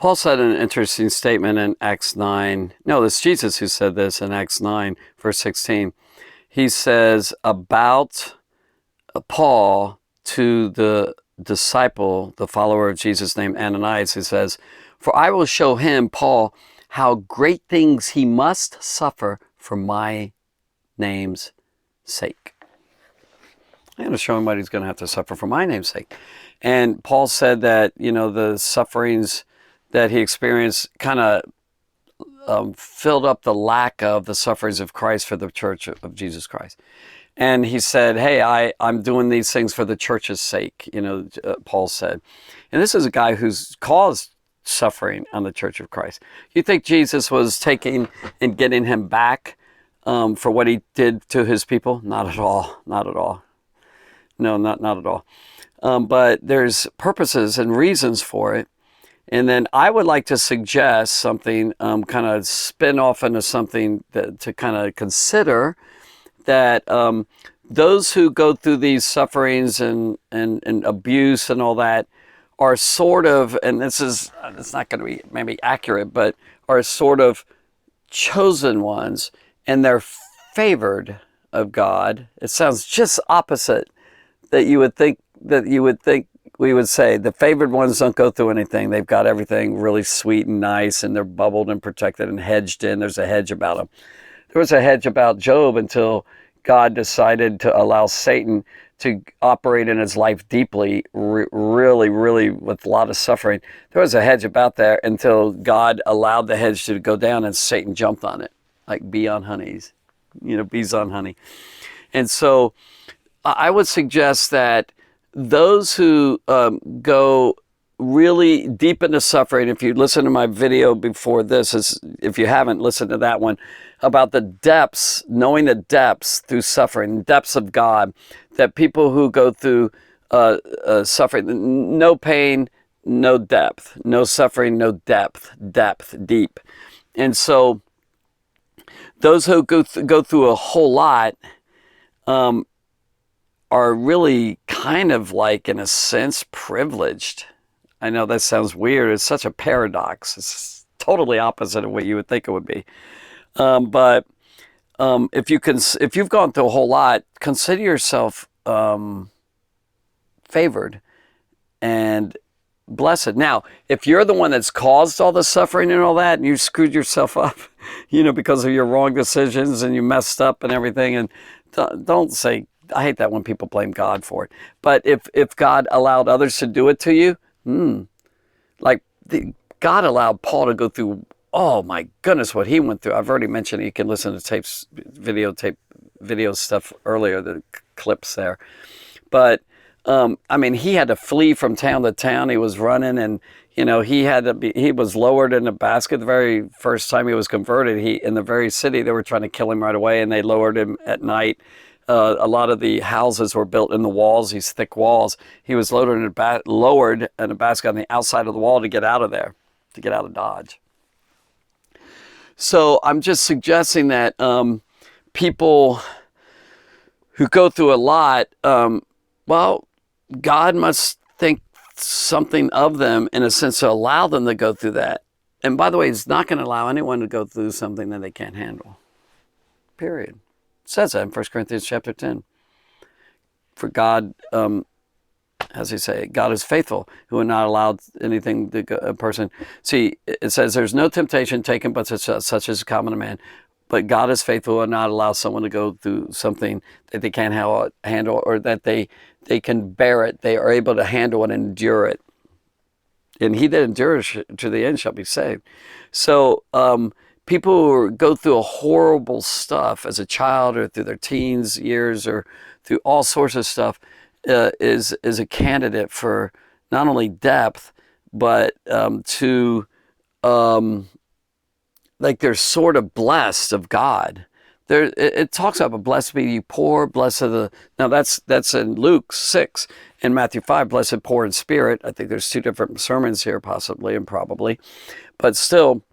Paul said an interesting statement in Acts 9. No, it's Jesus who said this in Acts 9, verse 16. He says about Paul to the disciple, the follower of Jesus named Ananias, he says, "For I will show him," Paul, "how great things he must suffer for my name's sake." I'm going to show him what he's going to have to suffer for my name's sake. And Paul said that, the sufferings that he experienced kind of filled up the lack of the sufferings of Christ for the church of Jesus Christ. And he said, hey, I'm doing these things for the church's sake, Paul said. And this is a guy who's caused suffering on the church of Christ. You think Jesus was taking and getting him back for what he did to his people? Not at all. Not at all. No, not at all. But there's purposes and reasons for it. And then I would like to suggest something, kind of spin off into something to kind of consider, that those who go through these sufferings and abuse and all that are sort of, and it's not going to be maybe accurate, but are sort of chosen ones, and they're favored of God. It sounds just opposite that you would think we would say the favored ones don't go through anything. They've got everything really sweet and nice, and they're bubbled and protected and hedged in. There's a hedge about them. There was a hedge about Job until God decided to allow Satan to operate in his life deeply, really, really with a lot of suffering. There was a hedge about there until God allowed the hedge to go down and Satan jumped on it, like bees on honey. And so I would suggest that those who go really deep into suffering, if you listen to my video before this, if you haven't listened to that one, about the depths, knowing the depths through suffering, depths of God, that people who go through suffering, no pain, no depth, no suffering, no depth, deep. And so those who go through a whole lot are really kind of like, in a sense, privileged. I know that sounds weird. It's such a paradox. It's totally opposite of what you would think it would be. But if you've gone through a whole lot, consider yourself favored and blessed. Now, if you're the one that's caused all the suffering and all that, and you screwed yourself up, because of your wrong decisions and you messed up and everything, and don't say, I hate that when people blame God for it. But if God allowed others to do it to you, God allowed Paul to go through, oh my goodness, what he went through. I've already mentioned it. You can listen to video stuff earlier, the clips there. But he had to flee from town to town. He was running, and he was lowered in a basket the very first time he was converted. In the very city, they were trying to kill him right away, and they lowered him at night. A lot of the houses were built in the walls, these thick walls. He was lowered in a basket on the outside of the wall to get out of there, to get out of Dodge. So I'm just suggesting that people who go through a lot, God must think something of them in a sense to allow them to go through that. And by the way, He's not going to allow anyone to go through something that they can't handle. Period. It says that in 1 Corinthians chapter 10. For God, as He say, God is faithful, who will not allow anything to go, a person. See, it says there's no temptation taken but such as common to man. But God is faithful and not allow someone to go through something that they can't handle, or that they can bear it. They are able to handle and endure it. And he that endures to the end shall be saved. So people who go through a horrible stuff as a child, or through their teens years, or through all sorts of stuff, is a candidate for not only depth, but they're sort of blessed of God. It talks about blessed be you poor, blessed are the. Now that's in Luke 6. In Matthew 5, blessed poor in spirit. I think there's two different sermons here, possibly and probably, but still.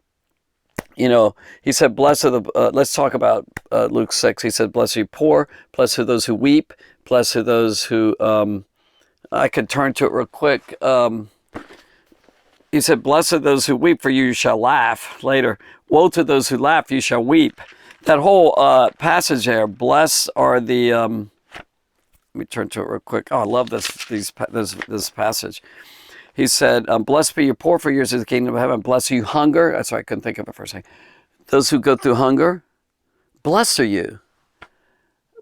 He said, blessed are the, let's talk about Luke 6. He said, blessed are you poor, blessed are those who weep, blessed are those who, I could turn to it real quick. he said, blessed are those who weep, for you shall laugh. Later, woe to those who laugh, you shall weep. That whole passage there, blessed are the, let me turn to it real quick. Oh, I love this passage. He said, blessed be you poor, for yours is the kingdom of heaven. Blessed are you hunger. That's why I couldn't think of it for a second. Those who go through hunger, blessed are you.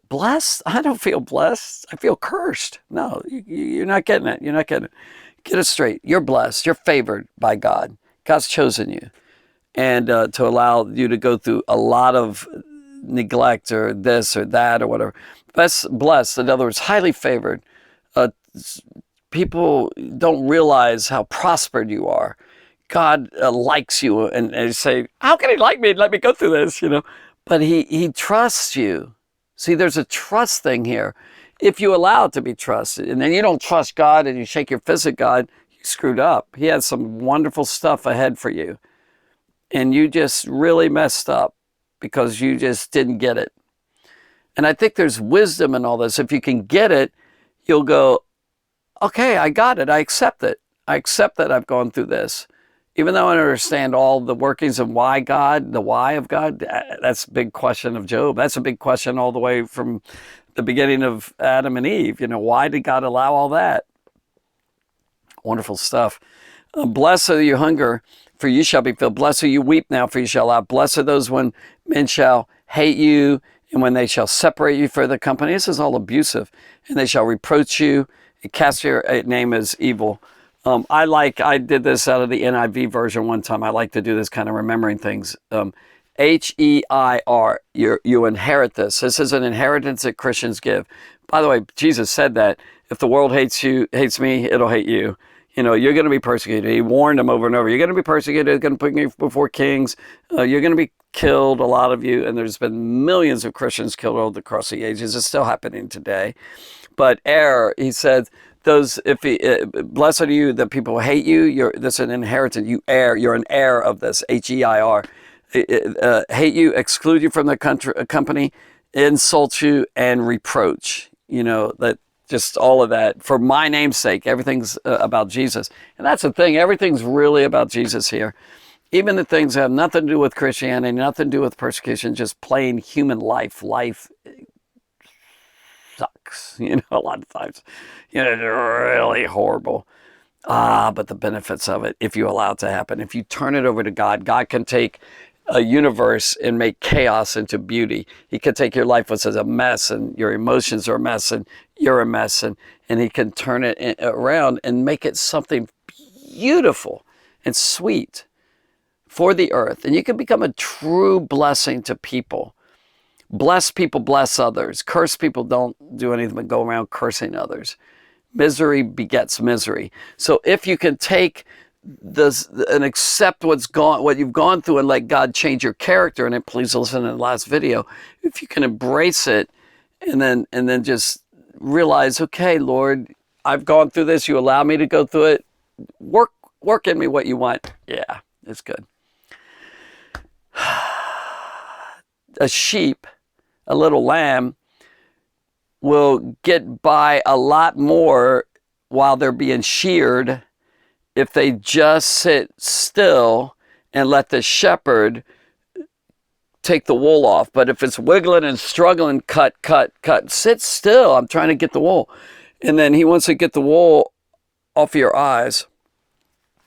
Blessed? I don't feel blessed. I feel cursed. No, you're not getting it. You're not getting it. Get it straight. You're blessed. You're favored by God. God's chosen you. And to allow you to go through a lot of neglect or this or that or whatever. Blessed, in other words, highly favored. People don't realize how prospered you are. God likes you, and they say, how can he like me? Let me go through this, But he trusts you. See, there's a trust thing here. If you allow it to be trusted, and then you don't trust God and you shake your fist at God, you screwed up. He has some wonderful stuff ahead for you. And you just really messed up because you just didn't get it. And I think there's wisdom in all this. If you can get it, you'll go, okay, I got it. I accept it. I accept that I've gone through this. Even though I understand all the workings of why God, the why of God, that's a big question of Job. That's a big question all the way from the beginning of Adam and Eve. Why did God allow all that? Wonderful stuff. Blessed are you hunger, for you shall be filled. Blessed are you weep now, for you shall laugh. Blessed are those when men shall hate you, and when they shall separate you for the company. This is all abusive. And they shall reproach you, and cast your name as evil. I did this out of the NIV version one time. I like to do this kind of remembering things. H-E-I-R, you inherit this. This is an inheritance that Christians give. By the way, Jesus said that if the world hates me, it'll hate you. You're going to be persecuted. He warned them over and over. You're going to be persecuted. They're going to put you before kings. You're going to be killed, a lot of you. And there's been millions of Christians killed all across the ages. It's still happening today. But he said, blessed are you that people hate you. This is an inheritance. You're an heir of this. H-E-I-R. Hate you, exclude you from the company, insult you, and reproach. That just all of that for my name's sake. Everything's about Jesus, and that's the thing. Everything's really about Jesus here. Even the things that have nothing to do with Christianity, nothing to do with persecution, just plain human life. Life sucks, a lot of times. It's really horrible. But the benefits of it, if you allow it to happen, if you turn it over to God, God can take a universe and make chaos into beauty. He can take your life, which is a mess, and your emotions are a mess, and you're a mess, and he can turn it around and make it something beautiful and sweet for the earth. And you can become a true blessing to people. Bless people, bless others. Curse people don't do anything but go around cursing others. Misery begets misery. So if you can take this and accept what you've gone through and let God change your character in it, please listen to the last video. If you can embrace it and then just realize, okay, Lord, I've gone through this. You allow me to go through it. Work in me what you want. Yeah, it's good. A sheep, a little lamb, will get by a lot more while they're being sheared if they just sit still and let the shepherd take the wool off. But if it's wiggling and struggling, cut, sit still. I'm trying to get the wool. And then he wants to get the wool off of your eyes.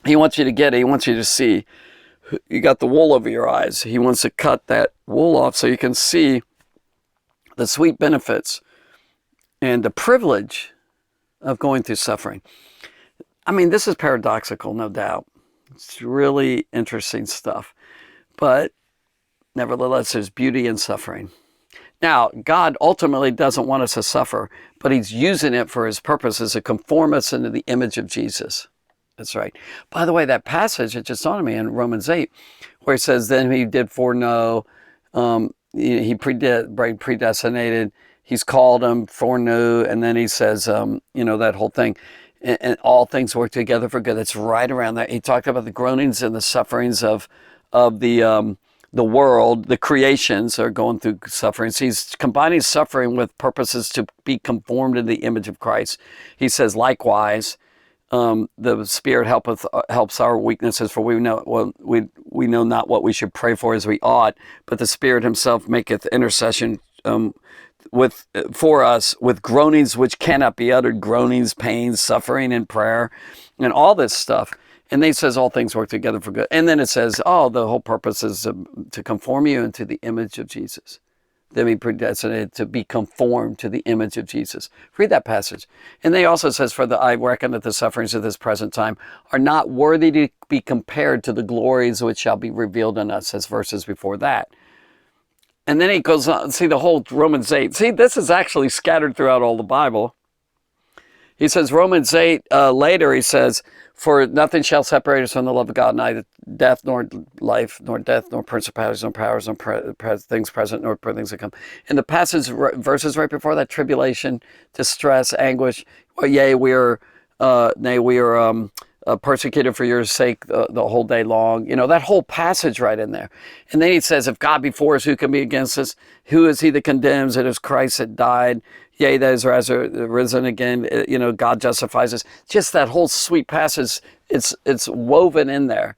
He wants you to get it. He wants you to see. You got the wool over your eyes. He wants to cut that wool off so you can see the sweet benefits and the privilege of going through suffering. I mean, this is paradoxical, no doubt. It's really interesting stuff. But nevertheless, there's beauty in suffering. Now, God ultimately doesn't want us to suffer, but he's using it for his purposes to conform us into the image of Jesus. That's right. By the way, that passage, it just dawned on me in Romans 8, where it says, then he did foreknow, he predestinated, he's called him, foreknew, and then he says, that whole thing. And all things work together for good. That's right around there. He talked about the groanings and the sufferings of the world. The creations are going through sufferings. He's combining suffering with purposes to be conformed to the image of Christ. He says, likewise, the Spirit helps our weaknesses, for we know not what we should pray for as we ought, but the Spirit Himself maketh intercession for us with groanings which cannot be uttered, groanings, pains, suffering, and prayer, and all this stuff. And then He says all things work together for good. And then it says, the whole purpose is to conform you into the image of Jesus. Then be predestinated to be conformed to the image of Jesus. Read that passage. And then He also says, I reckon that the sufferings of this present time are not worthy to be compared to the glories which shall be revealed in us, as verses before that. And then he goes on, see the whole Romans 8. See, this is actually scattered throughout all the Bible. He says, Romans 8, later he says, for nothing shall separate us from the love of God, neither death, nor life, nor death, nor principalities, nor powers, nor things present, nor things to come. In the passage, verses right before that, tribulation, distress, anguish, yea, we are persecuted for your sake the whole day long. That whole passage right in there. And then he says, if God be for us, who can be against us? Who is he that condemns? It is Christ that died. Yea, that is risen again. God justifies us. Just that whole sweet passage, it's woven in there.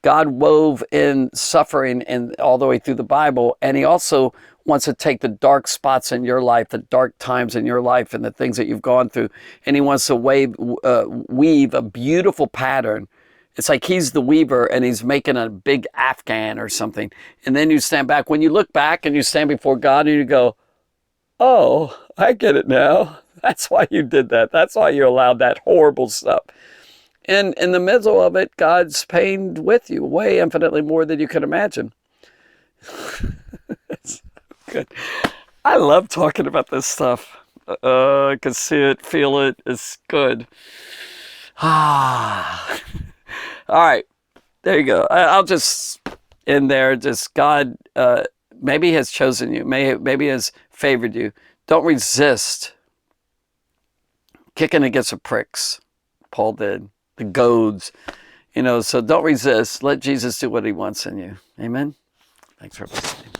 God wove in suffering and all the way through the Bible. And He also wants to take the dark spots in your life, the dark times in your life, and the things that you've gone through, and He wants to weave a beautiful pattern. It's like He's the weaver and He's making a big Afghan or something. And then you stand back. When you look back and you stand before God and you go, oh, I get it now. That's why you did that. That's why you allowed that horrible stuff. And in the middle of it, God's pained with you way infinitely more than you can imagine. It's good. I love talking about this stuff. I can see it, feel it. It's good. All right. There you go. I'll just end there. Just God, maybe He has chosen you. Maybe He has favored you. Don't resist kicking against the pricks. Paul did. The goads. So don't resist. Let Jesus do what He wants in you. Amen? Thanks for listening.